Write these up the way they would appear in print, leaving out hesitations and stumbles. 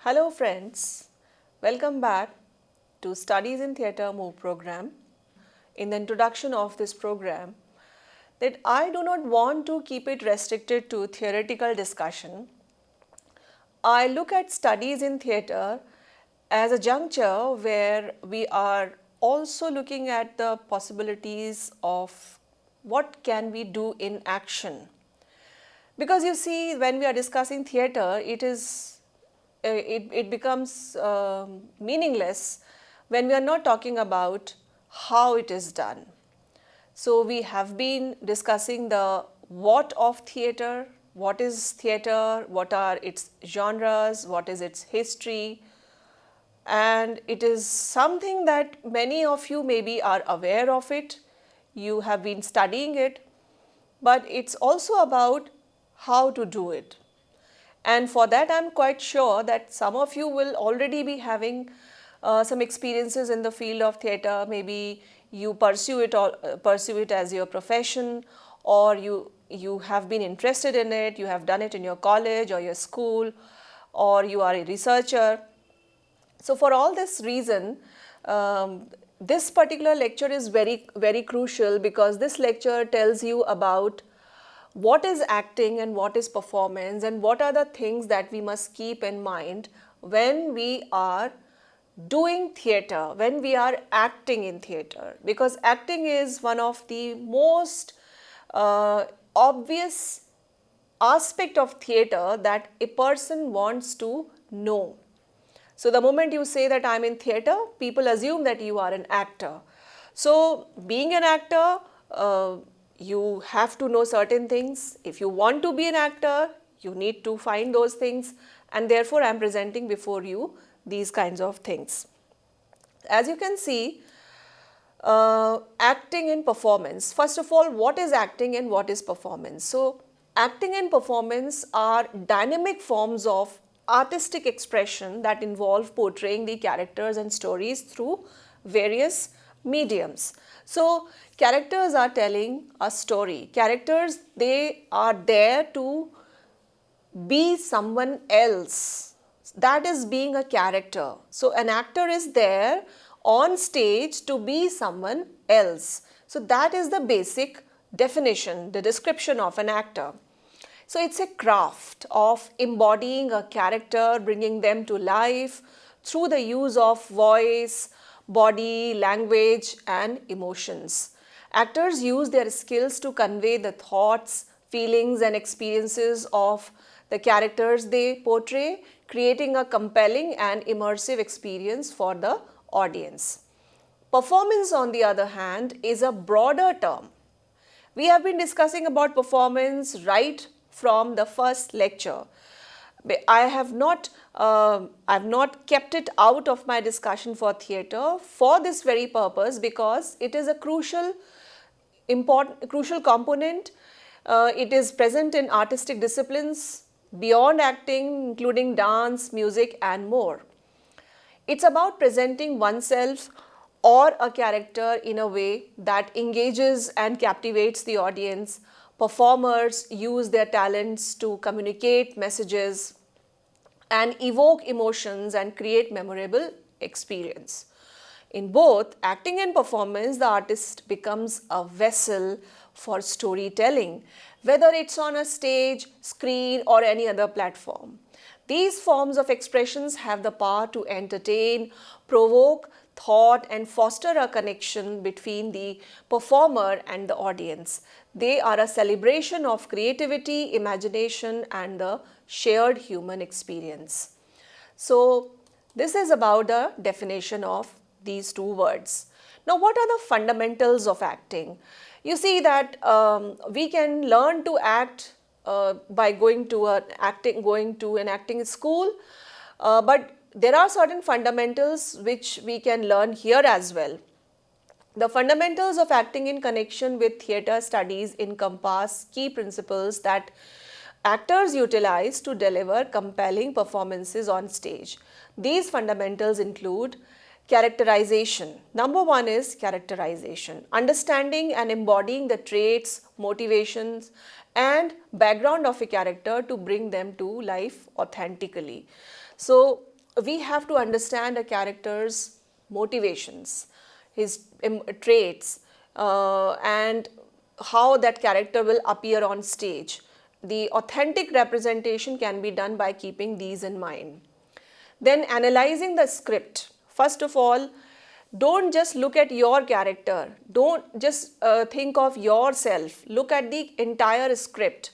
Hello friends, welcome back to Studies in Theatre MOVE program. In the introduction of this program, that I do not want to keep it restricted to theoretical discussion. I look at studies in theatre as a juncture where we are also looking at the possibilities of what can we do in action. Because you see, when we are discussing theatre, it becomes meaningless when we are not talking about how it is done. So we have been discussing the what of theatre, what is theatre, what are its genres, what is its history, and it is something that many of you maybe are aware of it, you have been studying it, but it's also about how to do it. And for that, I'm quite sure that some of you will already be having some experiences in the field of theatre. Maybe you pursue it as your profession, or you have been interested in it. You have done it in your college or your school, or you are a researcher. So for all this reason, this particular lecture is very crucial, because this lecture tells you about what is acting and what is performance, and what are the things that we must keep in mind when we are doing theatre, when we are acting in theatre. Because acting is one of the most obvious aspect of theatre that a person wants to know. So the moment you say that I'm in theatre, people assume that you are an actor. So being an actor, you have to know certain things. If you want to be an actor, you need to find those things, and therefore I'm presenting before you these kinds of things. As you can see, acting and performance. First of all, what is acting and what is performance? So acting and performance are dynamic forms of artistic expression that involve portraying the characters and stories through various mediums. So characters are telling a story. Characters, they are there to be someone else. That is being a character. So an actor is there on stage to be someone else. So that is the basic definition, the description of an actor. So it's a craft of embodying a character, bringing them to life through the use of voice, body, language, and emotions. Actors use their skills to convey the thoughts, feelings, and experiences of the characters they portray, creating a compelling and immersive experience for the audience. Performance, on the other hand, is a broader term. We have been discussing about performance right from the first lecture. I have not kept it out of my discussion for theatre for this very purpose, because it is a crucial component. It is present in artistic disciplines beyond acting, including dance, music, and more. It's about presenting oneself or a character in a way that engages and captivates the audience. Performers use their talents to communicate messages and evoke emotions and create memorable experience. In both acting and performance, the artist becomes a vessel for storytelling, whether it's on a stage, screen, or any other platform. These forms of expressions have the power to entertain, provoke thought, and foster a connection between the performer and the audience. They are a celebration of creativity, imagination, and the shared human experience. So, this is about the definition of these two words. Now, what are the fundamentals of acting? You see that we can learn to act by going to an acting school, but there are certain fundamentals which we can learn here as well. The fundamentals of acting in connection with theatre studies encompass key principles that actors utilize to deliver compelling performances on stage. These fundamentals include characterization. Number one is characterization, understanding and embodying the traits, motivations, and background of a character to bring them to life authentically. So we have to understand a character's motivations, his traits, and how that character will appear on stage. The authentic representation can be done by keeping these in mind. Then analyzing the script. First of all, don't just look at your character. Don't just think of yourself. Look at the entire script.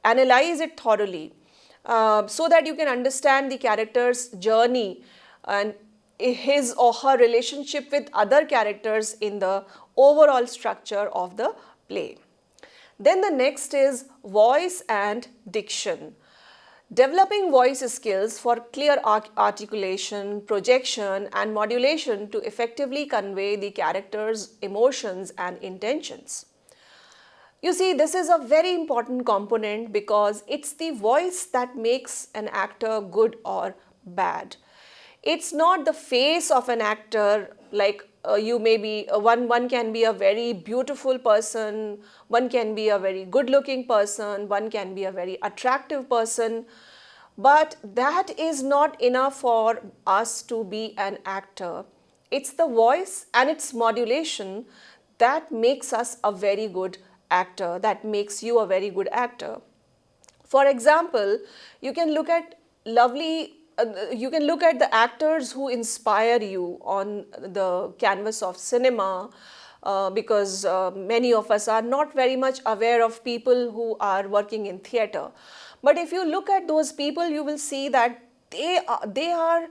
Analyze it thoroughly so that you can understand the character's journey and his or her relationship with other characters in the overall structure of the play. Then the next is voice and diction. Developing voice skills for clear articulation, projection, and modulation to effectively convey the character's emotions and intentions. You see, this is a very important component because it's the voice that makes an actor good or bad. It's not the face of an actor, like you may be one can be a very beautiful person, one can be a very good looking person, one can be a very attractive person, but that is not enough for us to be an actor. It's the voice and its modulation that makes us a very good actor, that makes you a very good actor. For example, you can look at the actors who inspire you on the canvas of cinema, because many of us are not very much aware of people who are working in theatre. But if you look at those people, you will see that they are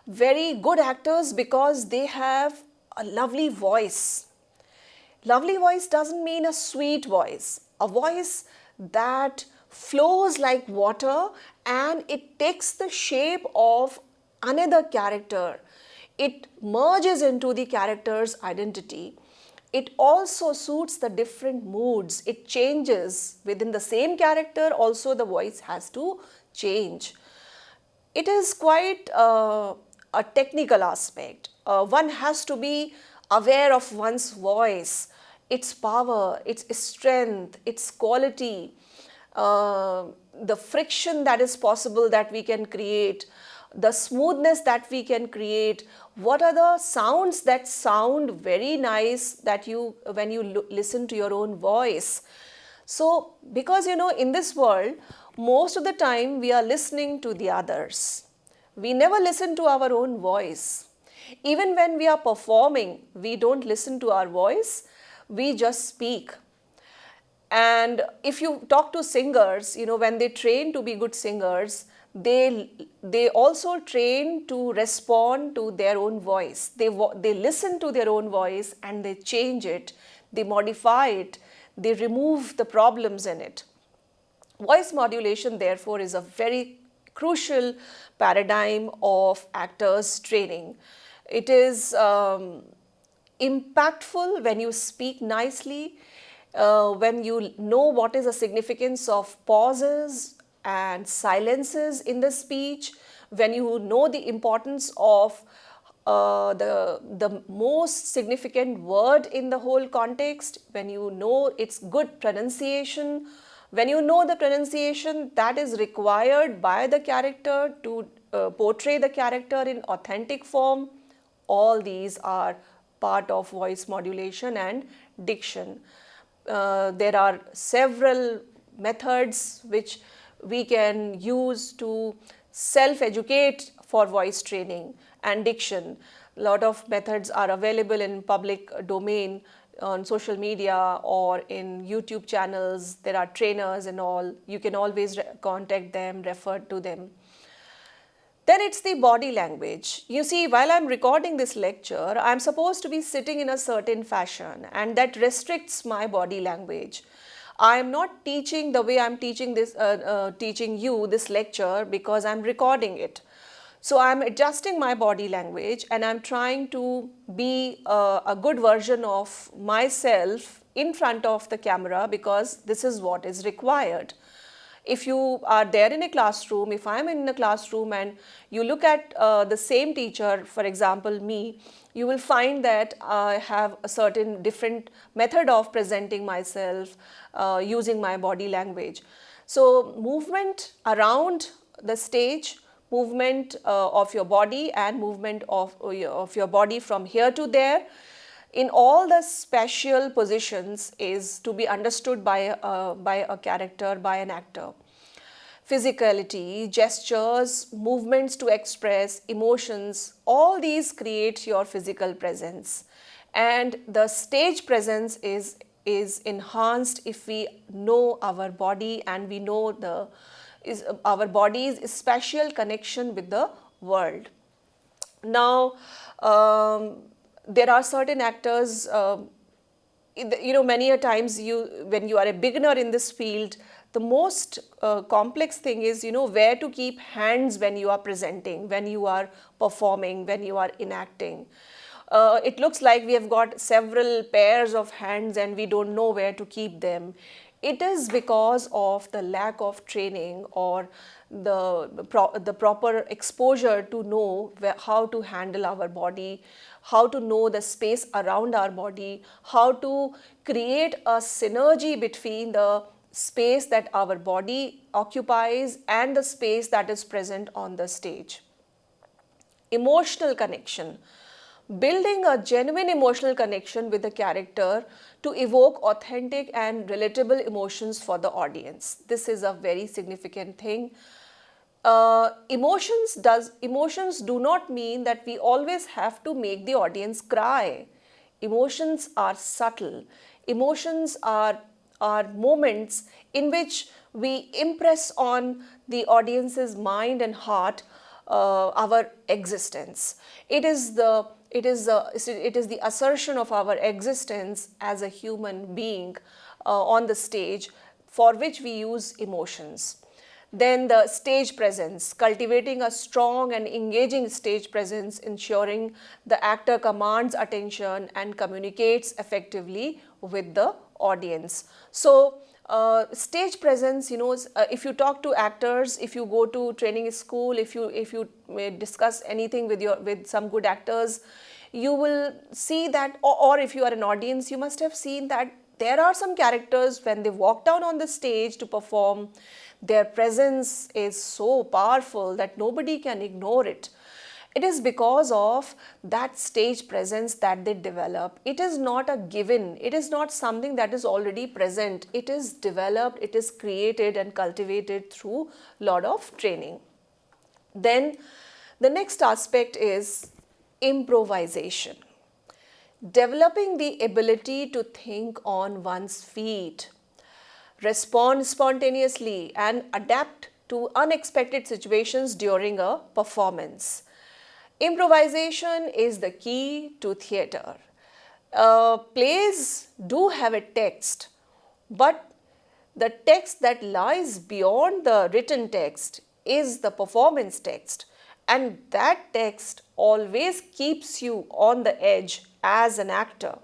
very good actors because they have a lovely voice. Lovely voice doesn't mean a sweet voice, a voice that flows like water and it takes the shape of another character. It merges into the character's identity. It also suits the different moods. It changes within the same character, also the voice has to change. It is quite a technical aspect. One has to be aware of one's voice, its power, its strength, its quality, the friction that is possible that we can create, the smoothness that we can create. What are the sounds that sound very nice that you when you listen to your own voice? So, because in this world, most of the time we are listening to the others. We never listen to our own voice. Even when we are performing, we don't listen to our voice, we just speak. And if you talk to singers, when they train to be good singers, they also train to respond to their own voice. They listen to their own voice and they change it, they modify it, they remove the problems in it. Voice modulation, therefore, is a very crucial paradigm of actors' training. It is impactful when you speak nicely, when you know what is the significance of pauses and silences in the speech, when you know the importance of the most significant word in the whole context, when you know its good pronunciation, when you know the pronunciation that is required by the character to portray the character in authentic form, all these are part of voice modulation and diction. There are several methods which we can use to self-educate for voice training and diction. A lot of methods are available in public domain on social media or in YouTube channels. There are trainers and all. You can always contact them, refer to them. Then it's the body language. You see, while I'm recording this lecture, I'm supposed to be sitting in a certain fashion, and that restricts my body language. I am not teaching the way I'm teaching you this lecture because I'm recording it. So I'm adjusting my body language and I'm trying to be a good version of myself in front of the camera because this is what is required. If you are there in a classroom, if I'm in a classroom and you look at the same teacher, for example me, you will find that I have a certain different method of presenting myself using my body language. So movement around the stage, movement of your body and movement of your body from here to there in all the special positions is to be understood by a character, by an actor. Physicality, gestures, movements to express emotions, all these create your physical presence. And the stage presence is enhanced if we know our body and we know our body's special connection with the world. Now, there are certain actors, many a times when you are a beginner in this field, the most complex thing is, where to keep hands when you are presenting, when you are performing, when you are enacting. It looks like we have got several pairs of hands and we don't know where to keep them. It is because of the lack of training or the proper exposure to know how to handle our body, how to know the space around our body, how to create a synergy between the space that our body occupies and the space that is present on the stage. Emotional connection. Building a genuine emotional connection with the character to evoke authentic and relatable emotions for the audience. This is a very significant thing. Emotions do not mean that we always have to make the audience cry. Emotions are subtle. Emotions are moments in which we impress on the audience's mind and heart our existence. It is the assertion of our existence as a human being on the stage, for which we use emotions. Then the stage presence, cultivating a strong and engaging stage presence, ensuring the actor commands attention and communicates effectively with the audience. So, stage presence, if you talk to actors, if you go to training school, if you discuss anything with some good actors, you will see that, or if you are an audience, you must have seen that there are some characters when they walk down on the stage to perform, their presence is so powerful that nobody can ignore it. It is because of that stage presence that they develop. It is not a given. It is not something that is already present. It is developed, it is created and cultivated through a lot of training. Then the next aspect is improvisation. Developing the ability to think on one's feet, respond spontaneously, and adapt to unexpected situations during a performance. Improvisation is the key to theatre. Plays do have a text, but the text that lies beyond the written text is the performance text, and that text always keeps you on the edge as an actor.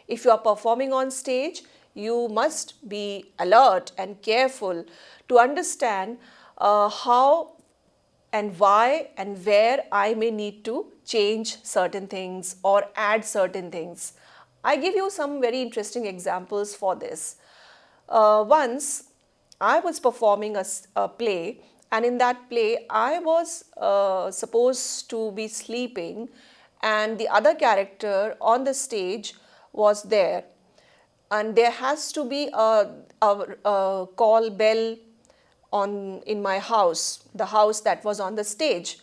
If you are performing on stage, you must be alert and careful to understand how and why and where I may need to change certain things or add certain things. I give you some very interesting examples for this. Once I was performing a play, and in that play I was supposed to be sleeping, and the other character on the stage was there, and there has to be a call bell in my house, the house that was on the stage.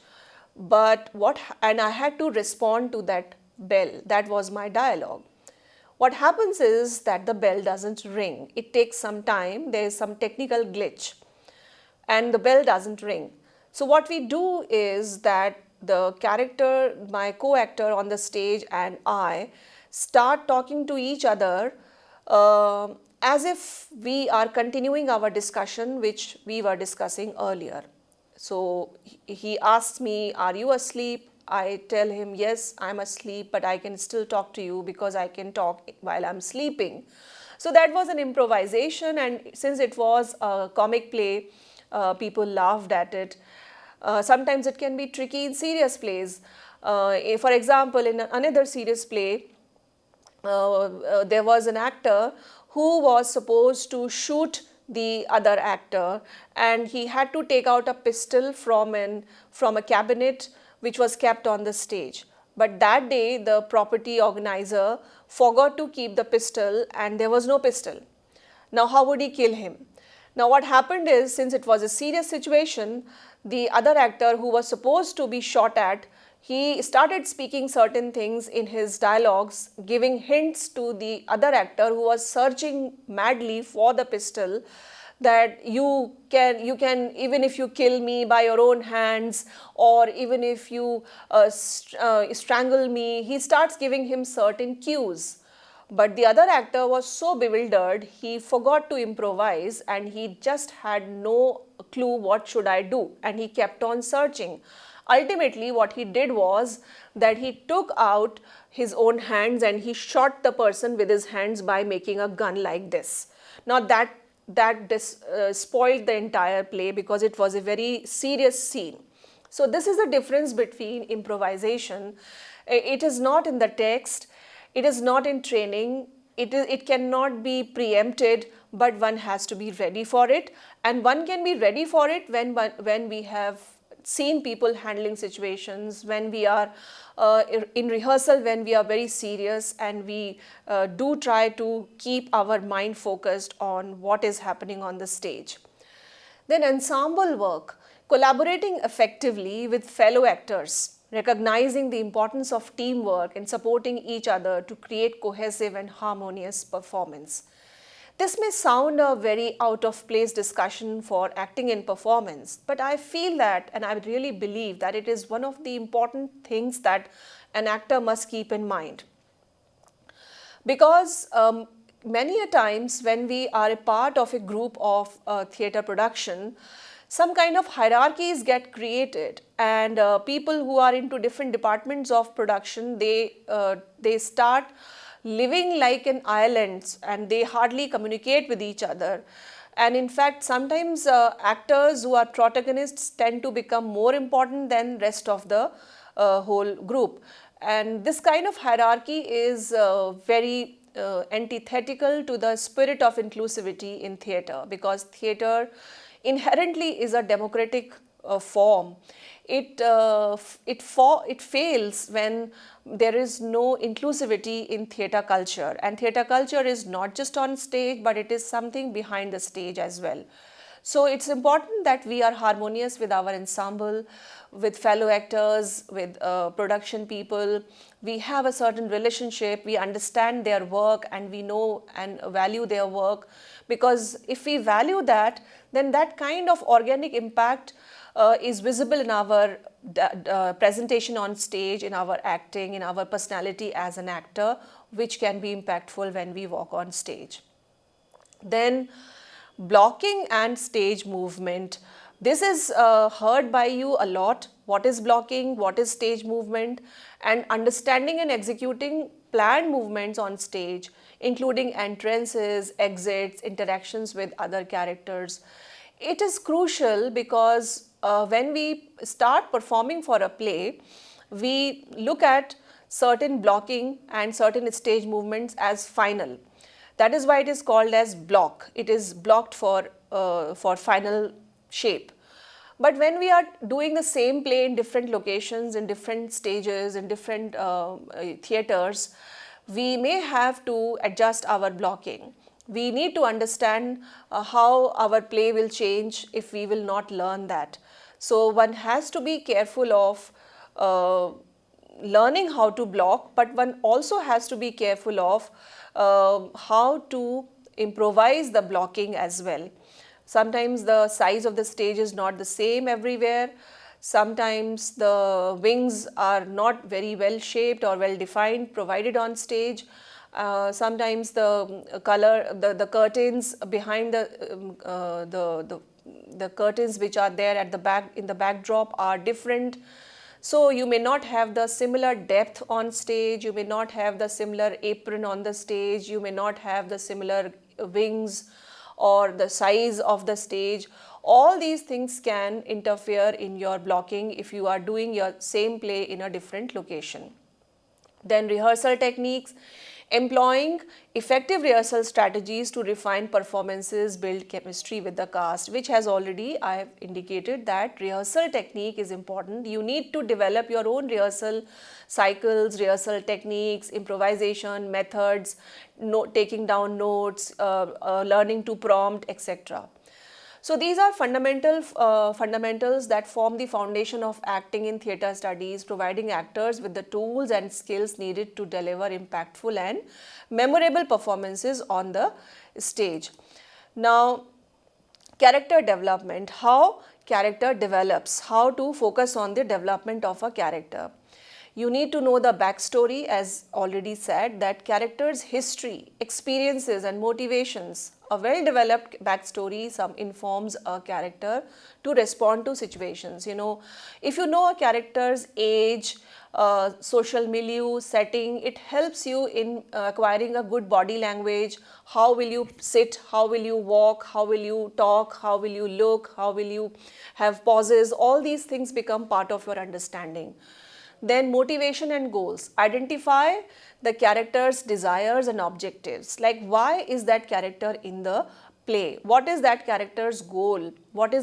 And I had to respond to that bell. That was my dialogue. What happens is that the bell doesn't ring. It takes some time. There is some technical glitch, and the bell doesn't ring. So what we do is that the character, my co-actor on the stage, and I start talking to each other as if we are continuing our discussion which we were discussing earlier. So he asks me, "Are you asleep?" I tell him, "Yes, I'm asleep, but I can still talk to you because I can talk while I'm sleeping." So that was an improvisation, and since it was a comic play, people laughed at it. Sometimes it can be tricky in serious plays. For example, in another serious play, there was an actor who was supposed to shoot the other actor, and he had to take out a pistol from a cabinet which was kept on the stage. But that day the property organizer forgot to keep the pistol and there was no pistol. Now how would he kill him? Now what happened is, since it was a serious situation, the other actor who was supposed to be shot at, he started speaking certain things in his dialogues, giving hints to the other actor who was searching madly for the pistol, that you can even if you kill me by your own hands, or even if you strangle me. He starts giving him certain cues. But the other actor was so bewildered, he forgot to improvise and he just had no clue what should I do, and he kept on searching. Ultimately, what he did was that he took out his own hands and he shot the person with his hands by making a gun like this. Now that spoiled the entire play because it was a very serious scene. So this is the difference between improvisation. It is not in the text, it is not in training, it cannot be preempted, but one has to be ready for it. And one can be ready for it when we have seen people handling situations, when we are in rehearsal, when we are very serious and we do try to keep our mind focused on what is happening on the stage. Then ensemble work, collaborating effectively with fellow actors, recognizing the importance of teamwork and supporting each other to create cohesive and harmonious performance. This may sound a very out of place discussion for acting and performance, but I feel that, and I really believe that it is one of the important things that an actor must keep in mind. Because many a times when we are a part of a group of theatre production, some kind of hierarchies get created, and people who are into different departments of production, they start living like an island and they hardly communicate with each other. And in fact, sometimes actors who are protagonists tend to become more important than rest of the whole group. And this kind of hierarchy is very antithetical to the spirit of inclusivity in theatre, because theatre inherently is a democratic form. It fails when there is no inclusivity in theatre culture, and theatre culture is not just on stage, but it is something behind the stage as well. So it's important that we are harmonious with our ensemble, with fellow actors, with production people. We have a certain relationship, we understand their work and we know and value their work, because if we value that, then that kind of organic impact is visible in our presentation on stage, in our acting, in our personality as an actor, which can be impactful when we walk on stage. Then blocking and stage movement. This is heard by you a lot. What is blocking? What is stage movement? And understanding and executing planned movements on stage, including entrances, exits, interactions with other characters. It is crucial because when we start performing for a play, we look at certain blocking and certain stage movements as final. That is why it is called as block. It is blocked for final shape. But when we are doing the same play in different locations, in different stages, in different theatres, we may have to adjust our blocking. We need to understand how our play will change if we will not learn that. So one has to be careful of learning how to block, but one also has to be careful of how to improvise the blocking as well. Sometimes the size of the stage is not the same everywhere. Sometimes the wings are not very well shaped or well defined provided on stage. Sometimes the color, the curtains behind the curtains which are there at the back in the backdrop are different. So you may not have the similar depth on stage, you may not have the similar apron on the stage, you may not have the similar wings or the size of the stage. All these things can interfere in your blocking if you are doing your same play in a different location. Then rehearsal techniques. employing effective rehearsal strategies to refine performances, build chemistry with the cast, which has already I have indicated that rehearsal technique is important. You need to develop your own rehearsal cycles, rehearsal techniques, improvisation methods, taking down notes, learning to prompt, etc. So these are fundamentals that form the foundation of acting in theatre studies, providing actors with the tools and skills needed to deliver impactful and memorable performances on the stage. Now, character development, how character develops, how to focus on the development of a character. You need to know the backstory, as already said, that characters' history, experiences and motivations. A well-developed backstory informs a character to respond to situations. If you know a character's age, social milieu, setting, it helps you in acquiring a good body language. How will you sit, how will you walk, how will you talk, how will you look, how will you have pauses, all these things become part of your understanding. Then motivation and goals. Identify the character's desires and objectives. Like, why is that character in the play? What is that character's goal? What is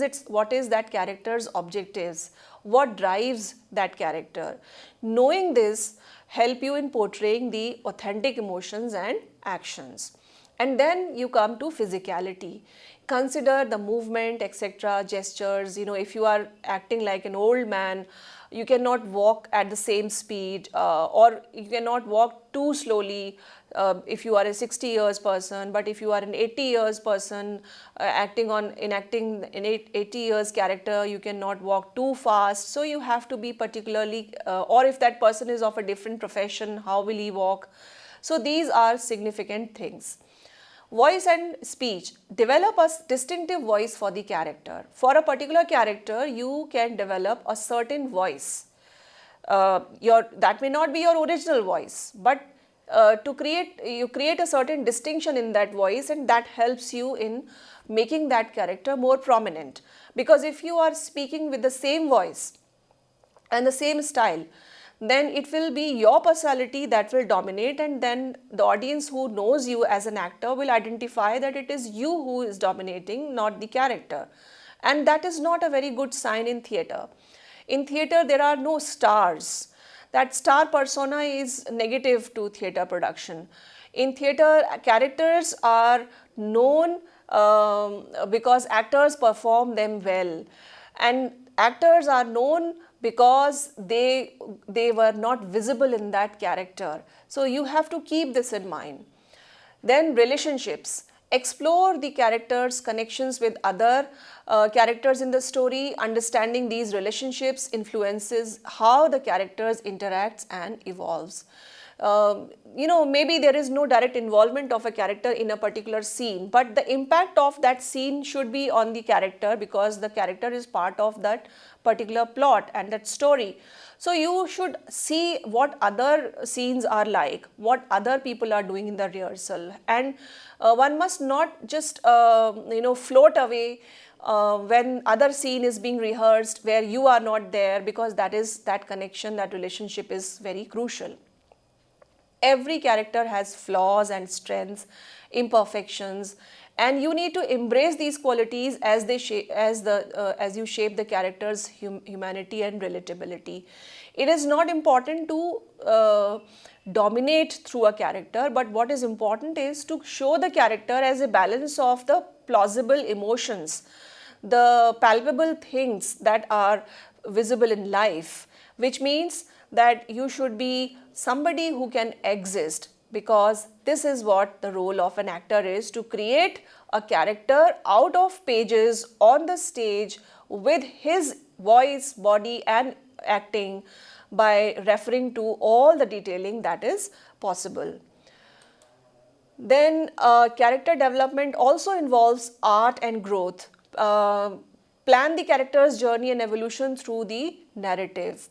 that character's objectives? What drives that character? Knowing this help you in portraying the authentic emotions and actions. And then you come to physicality. Consider the movement, etc., gestures. If you are acting like an old man, you cannot walk at the same speed, or you cannot walk too slowly if you are a 60 years person. But if you are an 80 years person enacting an 80 years character, you cannot walk too fast. So you have to be particularly, or if that person is of a different profession, how will he walk? So these are significant things. Voice and speech. Develop a distinctive voice for the character. For a particular character, you can develop a certain voice. That may not be your original voice, but you create a certain distinction in that voice, and that helps you in making that character more prominent. Because if you are speaking with the same voice and the same style, then it will be your personality that will dominate, and then the audience who knows you as an actor will identify that it is you who is dominating, not the character. And that is not a very good sign in theatre. In theatre, there are no stars. That star persona is negative to theatre production. In theatre, characters are known because actors perform them well, and actors are known because they were not visible in that character. So you have to keep this in mind. Then relationships. Explore the characters' connections with other characters in the story. Understanding these relationships influences how the characters interacts and evolves. Maybe there is no direct involvement of a character in a particular scene, but the impact of that scene should be on the character, because the character is part of that particular plot and that story. So you should see what other scenes are like, what other people are doing in the rehearsal, and one must not just float away when other scene is being rehearsed where you are not there, because that connection, that relationship is very crucial. Every character has flaws and strengths, imperfections, and you need to embrace these qualities as you shape the character's humanity and relatability. It is not important to dominate through a character, but what is important is to show the character as a balance of the plausible emotions, the palpable things that are visible in life, which means that you should be somebody who can exist, because this is what the role of an actor is, to create a character out of pages on the stage with his voice, body and acting, by referring to all the detailing that is possible. Then character development also involves art and growth. Plan the character's journey and evolution throughout the narrative.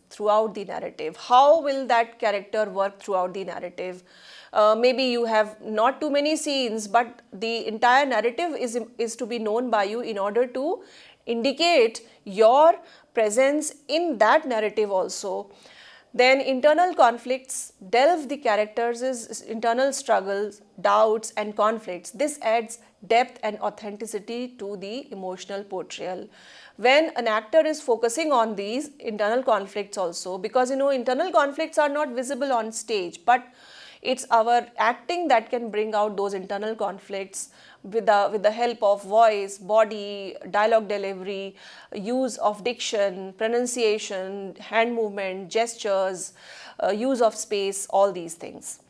How will that character work throughout the narrative? Maybe you have not too many scenes, but the entire narrative is to be known by you in order to indicate your presence in that narrative also. Then internal conflicts delve the characters' internal struggles, doubts and conflicts. This adds depth and authenticity to the emotional portrayal. When an actor is focusing on these internal conflicts also, because internal conflicts are not visible on stage, but it's our acting that can bring out those internal conflicts with the help of voice, body, dialogue delivery, use of diction, pronunciation, hand movement, gestures, use of space, all these things.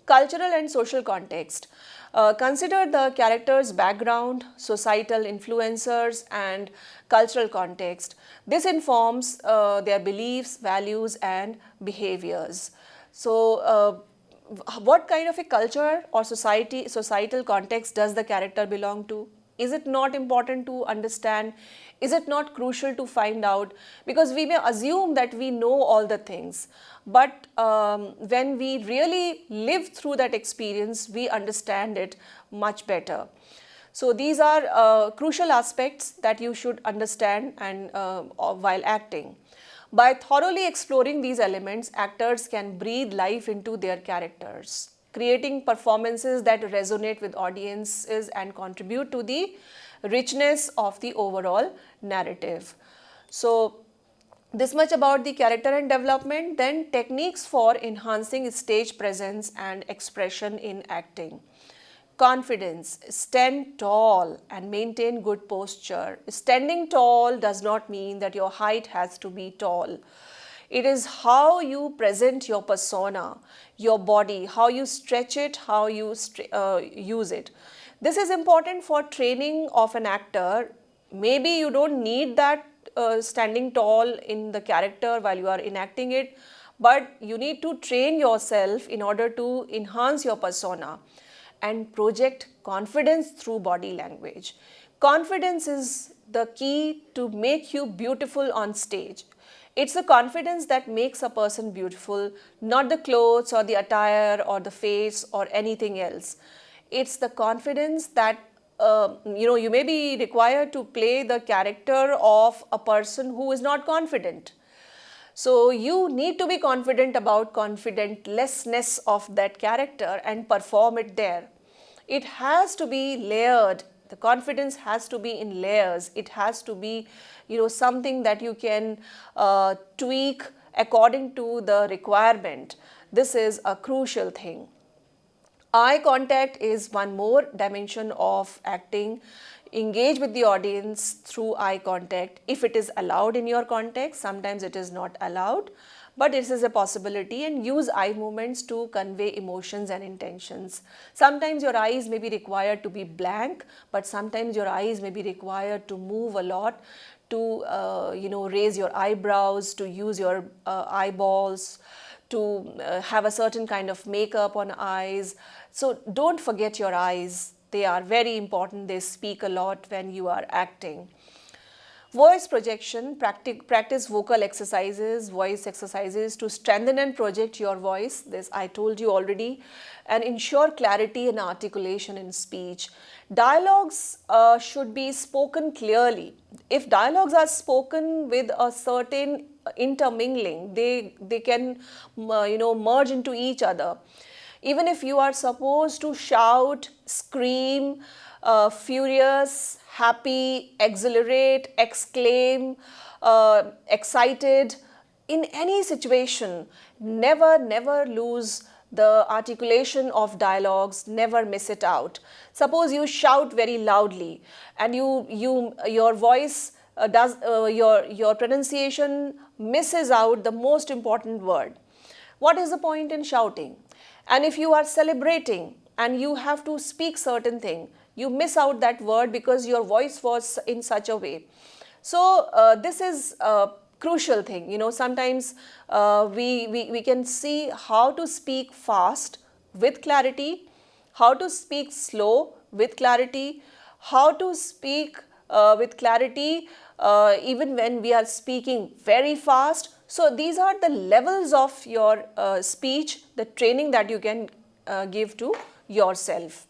Cultural and social context. Consider the character's background, societal influencers, and cultural context. This informs their beliefs, values, and behaviors. So, what kind of a culture or societal context does the character belong to? Is it not important to understand? Is it not crucial to find out? Because we may assume that we know all the things, but when we really live through that experience, we understand it much better. So these are crucial aspects that you should understand and while acting. By thoroughly exploring these elements, actors can breathe life into their characters, creating performances that resonate with audiences and contribute to the richness of the overall narrative. So, this much about the character and development. Then techniques for enhancing stage presence and expression in acting. Confidence, stand tall and maintain good posture. Standing tall does not mean that your height has to be tall. It is how you present your persona, your body, how you stretch it, how you use it. This is important for training of an actor. Maybe you don't need that standing tall in the character while you are enacting it, but you need to train yourself in order to enhance your persona and project confidence through body language. Confidence is the key to make you beautiful on stage. It's the confidence that makes a person beautiful, not the clothes or the attire or the face or anything else. It's the confidence that you may be required to play the character of a person who is not confident. So you need to be confident about confidentlessness of that character and perform it there. It has to be layered. The confidence has to be in layers. It has to be, something that you can tweak according to the requirement. This is a crucial thing. Eye contact is one more dimension of acting. Engage with the audience through eye contact if it is allowed in your context. Sometimes it is not allowed, but this is a possibility, and use eye movements to convey emotions and intentions. Sometimes your eyes may be required to be blank, but sometimes your eyes may be required to move a lot, to raise your eyebrows, to use your eyeballs, to have a certain kind of makeup on eyes. So don't forget your eyes. They are very important. They speak a lot when you are acting. Voice projection, practice vocal exercises, voice exercises to strengthen and project your voice. This I told you already. And ensure clarity and articulation in speech. Dialogues should be spoken clearly. If dialogues are spoken with a certain intermingling, they can merge into each other. Even if you are supposed to shout, scream, furious, happy, exhilarate, exclaim, excited, in any situation, never lose the articulation of dialogues, never miss it out. Suppose you shout very loudly and your voice your pronunciation misses out the most important word. What is the point in shouting? And if you are celebrating and you have to speak certain thing, you miss out that word because your voice was in such a way. So this is a crucial thing. Sometimes we can see how to speak fast with clarity, how to speak slow with clarity, how to speak with clarity even when we are speaking very fast. So these are the levels of your speech, the training that you can give to yourself.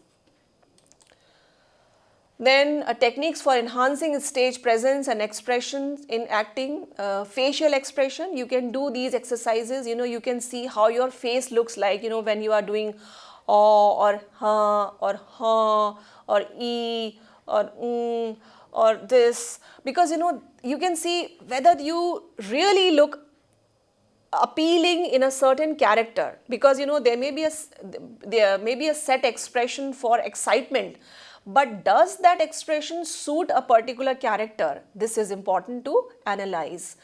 Then techniques for enhancing stage presence and expression in acting, facial expression. You can do these exercises, you can see how your face looks like, when you are doing or ha or e or or this, because you can see whether you really look appealing in a certain character, because there may be a set expression for excitement, but does that expression suit a particular character? This is important to analyze.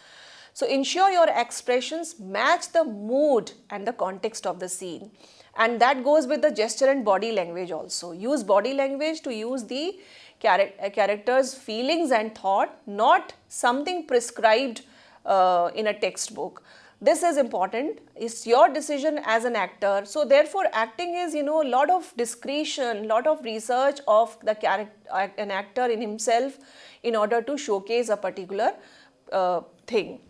So ensure your expressions match the mood and the context of the scene, and that goes with the gesture and body language also. Use body language to use the character's feelings and thought, not something prescribed in a textbook. This is important. It's your decision as an actor. So therefore acting is, a lot of discretion, lot of research of the an actor in himself in order to showcase a particular thing.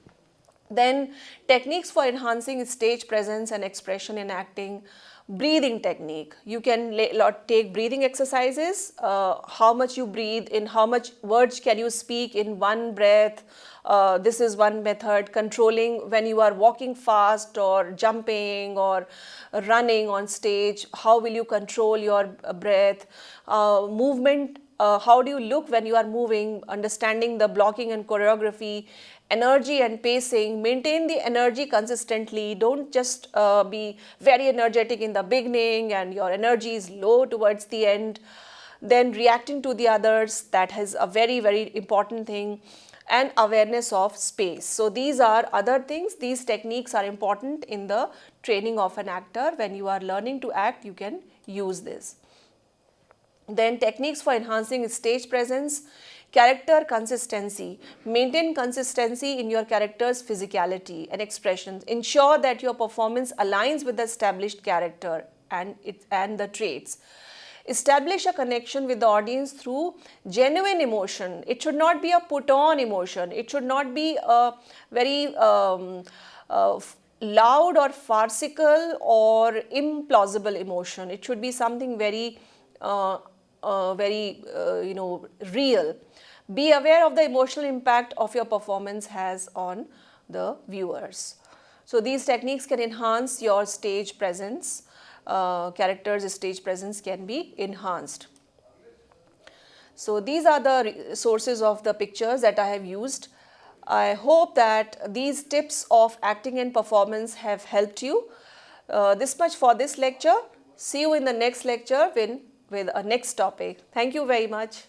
Then techniques for enhancing stage presence and expression in acting. Breathing technique. You can take breathing exercises, how much you breathe, in how much words can you speak in one breath. This is one method. Controlling when you are walking fast or jumping or running on stage, how will you control your breath. Movement, how do you look when you are moving, understanding the blocking and choreography. Energy and pacing, maintain the energy consistently. Don't just be very energetic in the beginning and your energy is low towards the end. Then reacting to the others, that is a very, very important thing. And awareness of space. So these are other things. These techniques are important in the training of an actor. When you are learning to act, you can use this. Then techniques for enhancing stage presence. Character consistency. Maintain consistency in your character's physicality and expressions. Ensure that your performance aligns with the established character and the traits. Establish a connection with the audience through genuine emotion. It should not be a put-on emotion. It should not be a very loud or farcical or implausible emotion. It should be something very real. Be aware of the emotional impact of your performance has on the viewers. So these techniques can enhance your stage presence. Characters' stage presence can be enhanced. So these are the sources of the pictures that I have used. I hope that these tips of acting and performance have helped you. This much for this lecture. See you in the next lecture with a next topic. Thank you very much.